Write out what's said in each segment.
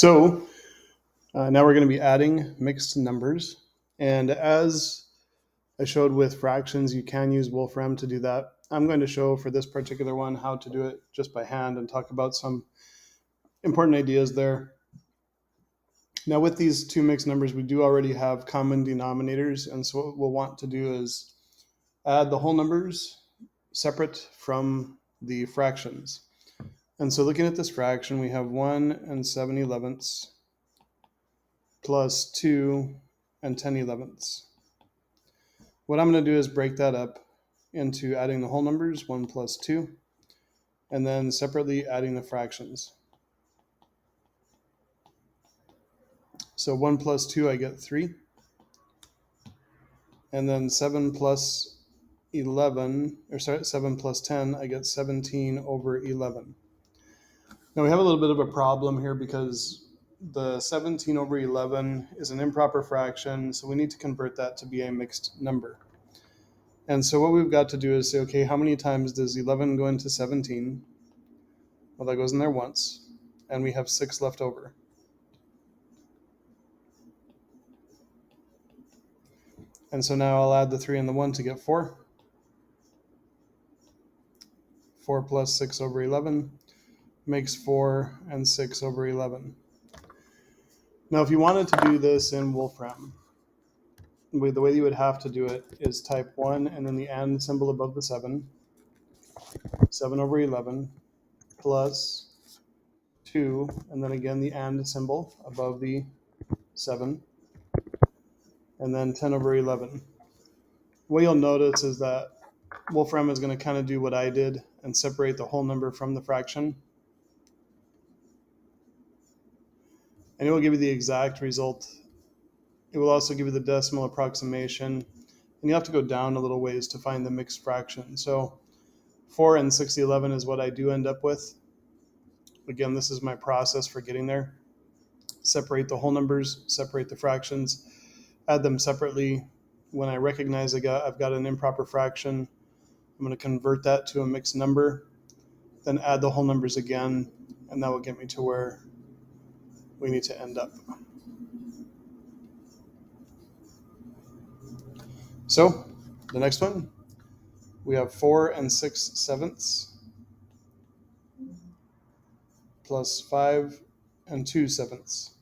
So now we're going to be adding mixed numbers. And as I showed with fractions, you can use Wolfram to do that. I'm going to show for this particular one how to do it just by hand and talk about some important ideas there. Now with these two mixed numbers, we do already have common denominators. And so what we'll want to do is add the whole numbers separate from the fractions. And so looking at this fraction, we have 1 7/11 plus 2 10/11. What I'm going to do is break that up into adding the whole numbers, 1 plus 2, and then separately adding the fractions. So 1 plus 2, I get 3. And then 7 plus 7 plus 10, I get 17/11. Now we have a little bit of a problem here because the 17/11 is an improper fraction, so we need to convert that to be a mixed number. And so what we've got to do is say, okay, how many times does 11 go into 17? Well, that goes in there once, and we have 6 left over. And so now I'll add the 3 and the 1 to get 4. 4 plus 6/11 makes 4 and 6/11. Now, if you wanted to do this in Wolfram, the way you would have to do it is type 1 and then the and symbol above the 7, 7/11, plus 2, and then again the and symbol above the 7, and then 10/11. What you'll notice is that Wolfram is going to kind of do what I did and separate the whole number from the fraction. And it will give you the exact result. It will also give you the decimal approximation. And you have to go down a little ways to find the mixed fraction. So 4 and 6/11 is what I do end up with. Again, this is my process for getting there. Separate the whole numbers, separate the fractions, add them separately. When I recognize I've got an improper fraction, I'm going to convert that to a mixed number, then add the whole numbers again, and that will get me to where we need to end up. So the next one, we have 4 6/7 plus 5 2/7.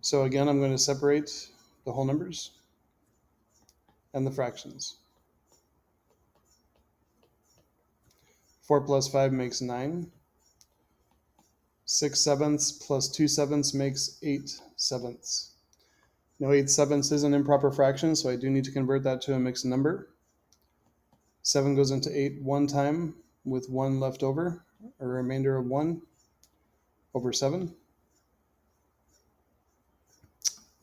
So again, I'm going to separate the whole numbers and the fractions. 4 plus 5 makes 9. 6/7 plus 2/7 makes 8/7. Now 8/7 is an improper fraction, so I do need to convert that to a mixed number. 7 goes into 8 one time with 1 left over, a remainder of 1 over 7.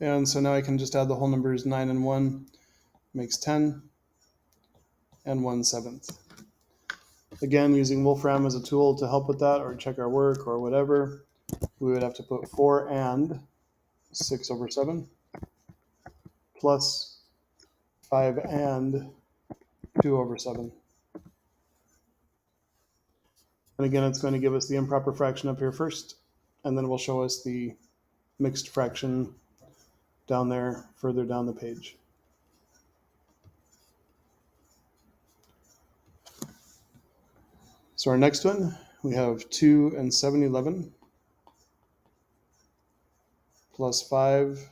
And so now I can just add the whole numbers. 9 and 1 makes 10, and 1/7. Again, using Wolfram as a tool to help with that or check our work or whatever, we would have to put 4 and 6/7 plus 5 and 2/7. And again, it's going to give us the improper fraction up here first, and then it will show us the mixed fraction down there, further down the page. So our next one, we have 2 7/11 plus 5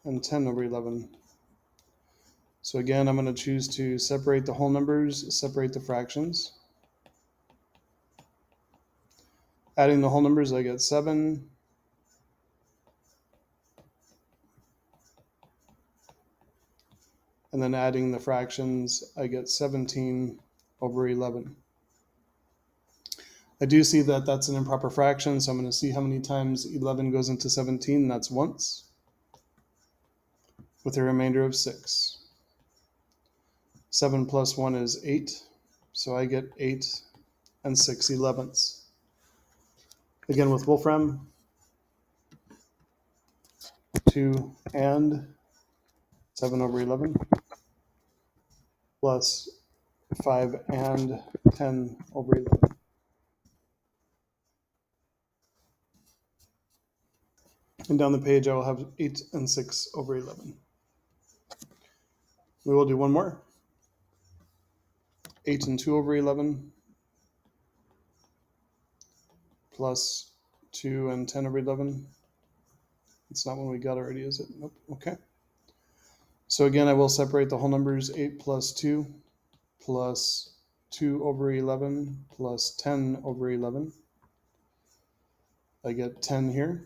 and 10/11. So again, I'm going to choose to separate the whole numbers, separate the fractions. Adding the whole numbers, I get 7. And then adding the fractions, I get 17/11. I do see that that's an improper fraction, so I'm going to see how many times 11 goes into 17. That's once, with a remainder of 6. 7 plus 1 is 8, so I get 8 and 6/11. Again, with Wolfram, 2 and 7/11 plus 5 and 10/11. And down the page, I will have 8 and 6 over 11. We will do one more. 8 and 2 over 11 plus 2 and 10 over 11. It's not one we got already, is it? Nope. Okay. So again, I will separate the whole numbers. 8 plus 2 plus 2 over 11 plus 10 over 11. I get 10 here.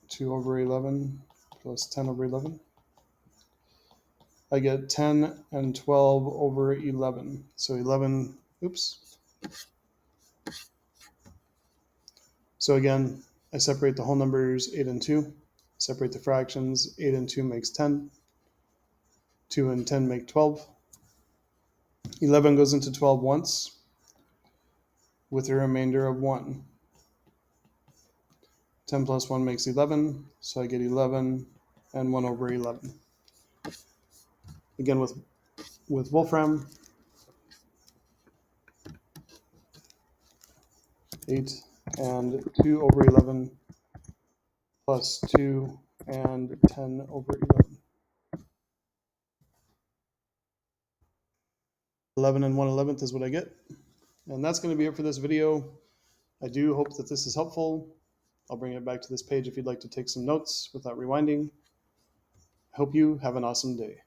2 over 11 plus 10 over 11. I get 10 and 12 over 11. So 11, oops. So again, I separate the whole numbers, 8 and 2. Separate the fractions, 8 and 2 makes 10. 2 and 10 make 12. 11 goes into 12 once with a remainder of 1. 10 plus 1 makes 11, so I get 11 and 1 over 11. Again, with Wolfram, 8 and 2 over 11 plus 2 and 10 over 11. 11 and 1/11 is what I get. And that's going to be it for this video. I do hope that this is helpful. I'll bring it back to this page if you'd like to take some notes without rewinding. I hope you have an awesome day.